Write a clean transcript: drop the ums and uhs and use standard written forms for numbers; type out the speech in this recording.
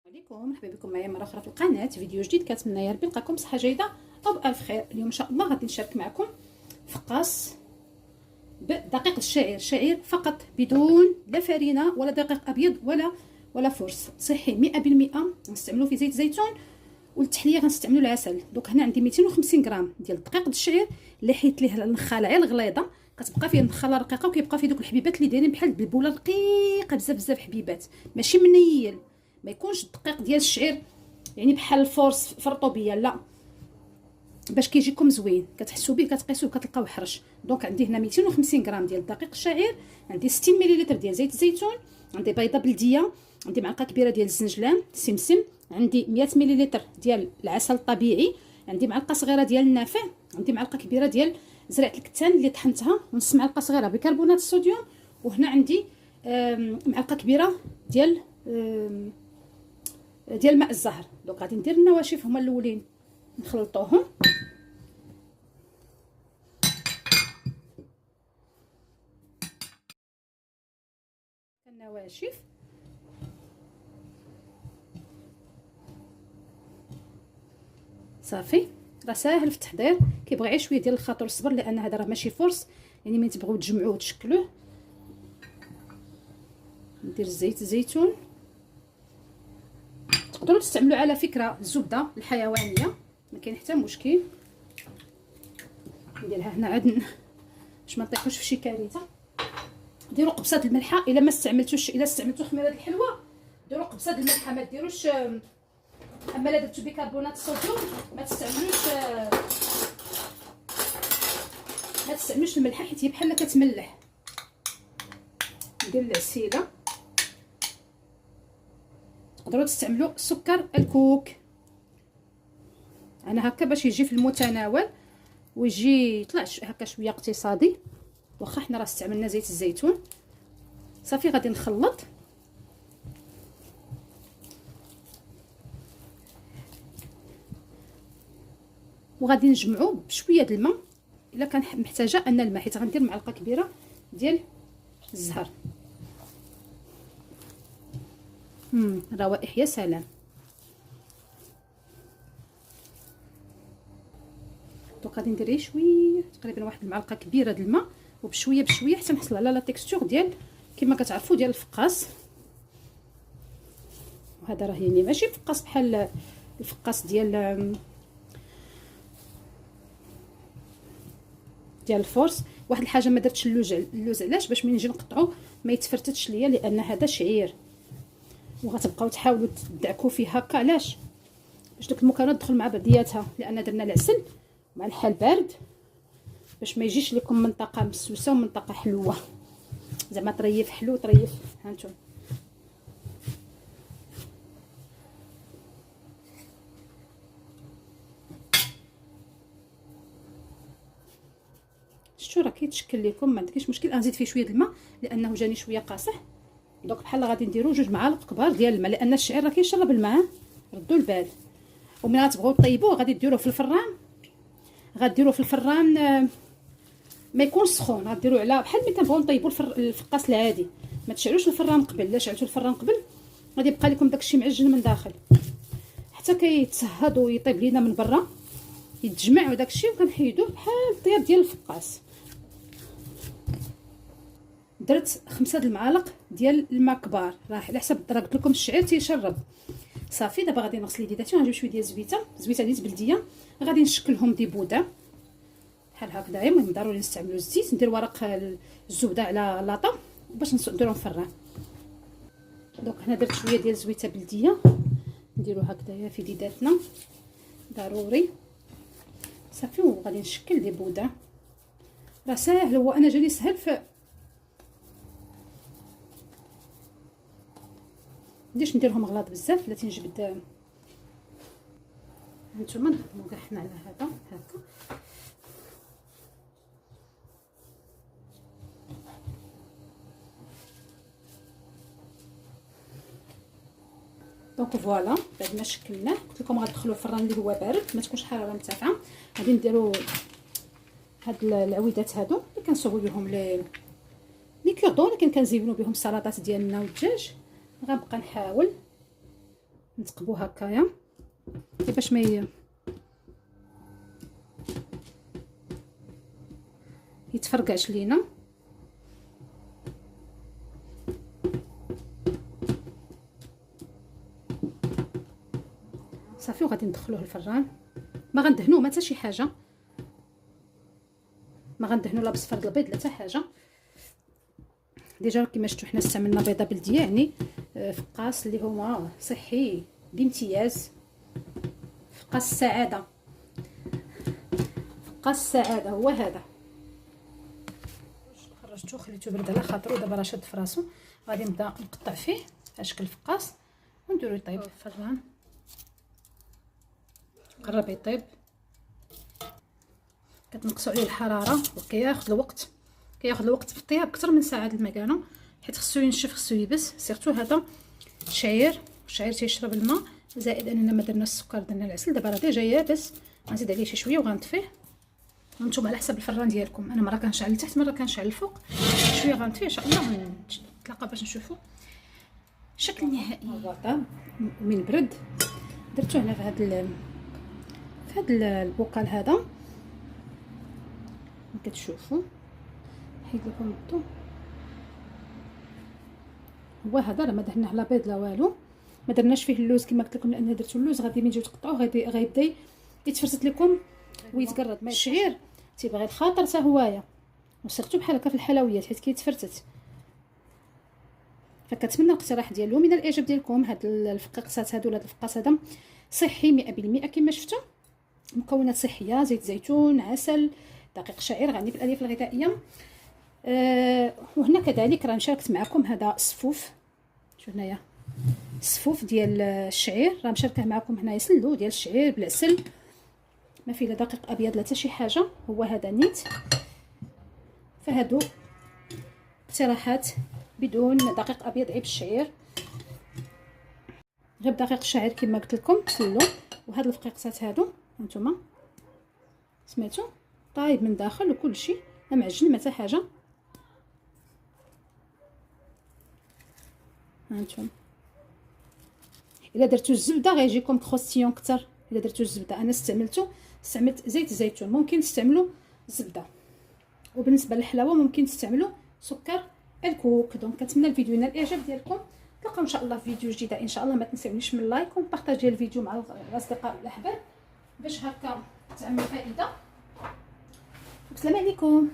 عليكم، مرحبا بكم معايا مره اخرى في القناه. فيديو جديد، كنتمنى يا ربي نلقاكم بصحه جيده او بالف خير. اليوم ان شاء الله غادي نشارك معكم فقاس بدقيق الشعير فقط، بدون لا فرينه ولا دقيق ابيض ولا فرص. صحي 100%. غنستعملوا في زيت زيتون، والتحليه غنستعملوا العسل. دوك هنا عندي 250 غرام ديال دقيق الشعير اللي حيت ليه النخاله غير الغليظه، كتبقى فيه النخاله رقيقه وكيبقى فيه دوك الحبيبات اللي دايرين بحال البلبوله رقيقه بزاف بزاف حبيبات، ماشي منيل. ما يكونش الدقيق ديال الشعير يعني بحال الفورس في الرطوبيه، لا، باش كيجيكم زوين كتحسوا به كتقيسوه كتلقاوه حرش. دونك عندي هنا 250 غرام ديال دقيق الشعير، عندي 60 مليلتر ديال زيت الزيتون، عندي بيضه بلديه، عندي معلقه كبيره ديال الزنجلان سمسم، عندي 100 مليلتر ديال العسل الطبيعي، عندي معلقه صغيره ديال النافع، عندي معلقه كبيره ديال زرعه الكتان اللي طحنتها، ونص معلقه صغيره بيكربونات الصوديوم، وهنا عندي معلقه كبيره ديال ماء الزهر. دونك غادي ندير النواشف هما الاولين نخلطوهم. النواشف صافي، راه ساهل في التحضير، كيبغي غير شويه ديال الخاطر والصبر، لان هذا راه ماشي فرص، يعني ملي تبغيو تجمعوه وتشكلوه. ندير زيت الزيتون، تقدروا تستعملوا على فكره الزبده الحيوانيه، ما كاين حتى مشكل. نديرها هنا عاد باش ما نطيحوش في شي كارثه. ديروا قبصه الملحه الا ما استعملتوش، الا استعملتوا خميره الحلوه ديروا قبصه الملحه، ما ديروش. اما الا درتو بيكربونات الصوديوم ما تستعملوش الملحه، حيت هي بحال كتملح. ندير العسيله، تقدروا تستعملوا سكر الكوك، انا هكا باش يجي في المتناول ويجي يطلع هكا شويه اقتصادي، واخا حنا راه استعملنا زيت الزيتون. صافي غادي نخلط، وغادي نجمعو بشويه د الماء الا كان محتاجه ان الماء، حيت غندير معلقه كبيره ديال الزهر. روائح يا سلام. دونك غادي ندير شويه، تقريبا واحد المعلقه كبيره د الماء، وبشويه بشويه حتى نحصل على لا تيكستور ديال كما كتعرفوا ديال الفقاس. وهذا راه يعني ماشي فقاس بحال الفقاس ديال الفورس. واحد الحاجه ما درتش اللوز علاش؟ باش ملي نجي نقطعو ما يتفرتتش ليا، لان هذا شعير وغتبقاو تحاولوا تدعكوا فيه هكا. علاش؟ باش داك المكونات تدخل مع بعضياتها، لان درنا العسل مع الحال بارد باش ما يجيش لكم منطقه مسوسه ومنطقه حلوه، زعما طريف حلو طريف. هانتوما شتو راه كيتشكل لكم، ما عندكش مشكل. غنزيد فيه شويه الماء لانه جاني شويه قاصح. دونك بحال غادي نديرو 2 معالق كبار ديال الماء، لان الشعير راه كيشرب الماء، ردوا البال. وملي غتبغيو طيبوه غادي ديروه في الفران، غديروه في الفران ما يكونش سخون، غديروه على بحال ملي كنبغيو نطيبوا الفقاس العادي. ما تشعلوش الفران قبل، الا شعلتوا الفران قبل غادي يبقى لكم داكشي معجن من داخل، حتى كيتسهض ويطيب لينا من برا، يتجمع وداكشي، وكنحيدوه بحال الطياب ديال الفقاس. درت 5 المعالق ديال الماء كبار، راه على حسب، راه قلت لكم الشعير تيشرب. صافي دابا غادي نغسل يديتي، غنجيب شويه ديال الزويته نيت بلديه، غادي نشكلهم دي بوده بحال هكذا. المهم ضروري نستعملوا الزيت. ندير ورق الزبده على لاطه باش نديرهم في الران. دونك هنا درت شويه ديال الزويته بلديه، نديرو هكذايا في يدياتنا ضروري. صافي وغادي نشكل دي بوده، راه ساهل، هو انا جاني سهل. منديرش نديرهم غلاط بزاف لا تنجبد. هانتوما نخدمو كاع حنا على هذا هكا. دونك فوالا، بعد ما شكلناه قلت لكم غندخلوه في الفران اللي هو بارد، ما تكونش حراره مرتفعه. غادي نديرو هاد العويدات هادو اللي كنصوبو بهم لي كوردون، لكن كنزينو بهم السلطات ديالنا والدجاج. غنبقى نحاول نتقبو هكايا باش ما يتفرقعش لينا. صافي وغادي ندخلوه الفران. ما غندهنوه ما حتى شي حاجه، ما غندهنو لا بصفر البيض لا حتى حاجه. ديجا كما شفتوا حنا استعملنا بيضه بلديه، يعني فقاس اللي هو صحي بامتياز، فقاس السعاده، فقاس السعاده هو هذا. خرجته خليته برد على خاطرو، دابا راه شاد في راسو. غادي نبدا نقطع فيه على شكل فقاس ونديرو يطيب في الفران. قرب يطيب كتنقصوا عليه الحراره، وكياخذ الوقت، كياخذ الوقت في الطياب اكثر من ساعه المكانه، حيت خصو ينشف، خصو يبس. سيرتو هذا الشعير تيشرب الماء، زائد اننا ما درنا السكر درنا العسل. دابا راه ديجا يابس، غنزيد عليه شي شويه وغنطفيه. وانتم على حسب الفران ديالكم، انا مره كنشعل لتحت مره كنشعل الفوق، شويه غنطفيه ان شاء الله ونتلاقى باش نشوفوا الشكل النهائي. من برد درتو هنا في هذا البوكال هذا كتشوفوا. حيد لكم الضو، هو هذا راه ما دهناه لا بيض لا والو، ما درناش فيه اللوز كما قلت لكم، لان درتو اللوز غادي ملي تجيو تقطعوه غيبدا يتفرزت لكم ويتقرد. الشعير تيبغي الخاطر حتى هوايا، وسيرتو بحال هكا في الحلويات حيت كيتفرتت. فكنتمنى الاقتراح ديالو من الاعجاب ديالكم. هاد الفقاقسات هادو ولا هاد الفقاس هذا صحي 100% كما شفتوا، مكونات صحيه، زيت زيتون، عسل، دقيق شعير، غني بالالياف الغذائيه. وهنا كذلك راه شاركت معكم هذا الصفوف، شوف هنايا الصفوف ديال الشعير، راه مشاركه معكم هنايا سلو ديال الشعير بالعسل، ما فيه لا دقيق ابيض لا حتى شي حاجه، هو هذا نيت. فهادو اقتراحات بدون دقيق ابيض، عيب الشعير، غير دقيق الشعير كما قلت لكم سلو. وهاد الفقيقسات هادو هانتوما سمعتوا طايب من داخل وكل شيء، ما معجن ما حتى حاجه. هانتوما الا درتو الزبده غيجيكم كروستيون اكثر. الا درتو الزبده، انا استعملت زيت زيتون، ممكن تستعملوا زبده. وبالنسبه للحلاوه ممكن تستعملوا سكر الكوك. دونك كنتمنى الفيديو ينال الاعجاب ديالكم. نتلاقاو ان شاء الله في فيديو جديده ان شاء الله. ما تنساونيش من اللايك وبارطاجي الفيديو مع الاصدقاء والاحباب باش هكا تعمل فائده. السلام عليكم.